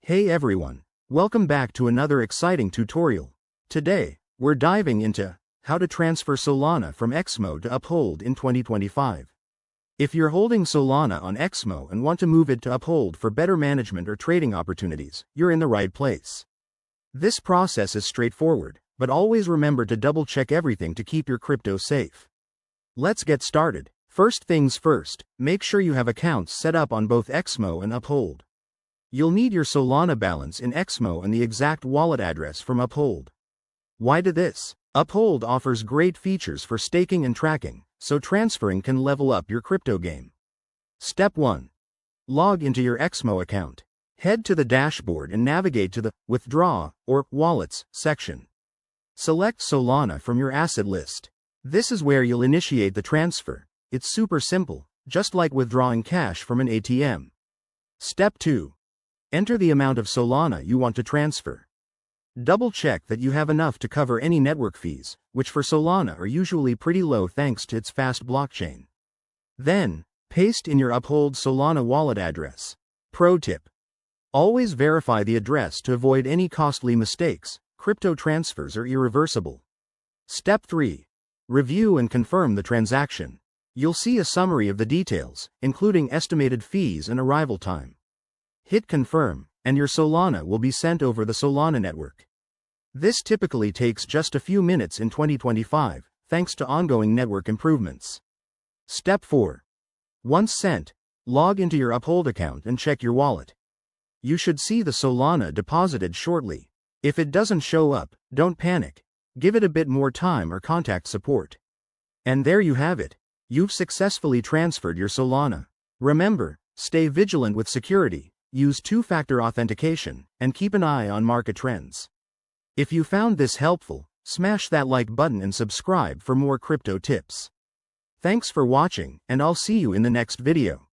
Hey everyone, welcome back to another exciting tutorial. Today, we're diving into how to transfer Solana from XMO to Uphold in 2025. If you're holding Solana on XMO and want to move it to Uphold for better management or trading opportunities, you're in the right place. This process is straightforward, but always remember to double-check everything to keep your crypto safe. Let's get started. First things first, make sure you have accounts set up on both XMO and Uphold. You'll need your Solana balance in XMO and the exact wallet address from Uphold. Why do this? Uphold offers great features for staking and tracking, so transferring can level up your crypto game. Step 1. Log into your XMO account. Head to the dashboard and navigate to the Withdraw or Wallets section. Select Solana from your asset list. This is where you'll initiate the transfer. It's super simple, just like withdrawing cash from an ATM. Step 2. Enter the amount of Solana you want to transfer. Double-check that you have enough to cover any network fees, which for Solana are usually pretty low thanks to its fast blockchain. Then, paste in your Uphold Solana wallet address. Pro tip: always verify the address to avoid any costly mistakes. Crypto transfers are irreversible. Step 3. Review and confirm the transaction. You'll see a summary of the details, including estimated fees and arrival time. Hit confirm, and your Solana will be sent over the Solana network. This typically takes just a few minutes in 2025, thanks to ongoing network improvements. Step 4. Once sent, log into your Uphold account and check your wallet. You should see the Solana deposited shortly. If it doesn't show up, don't panic. Give it a bit more time or contact support. And there you have it. You've successfully transferred your Solana. Remember, stay vigilant with security. Use two-factor authentication, and keep an eye on market trends. If you found this helpful, smash that like button and subscribe for more crypto tips. Thanks for watching, and I'll see you in the next video.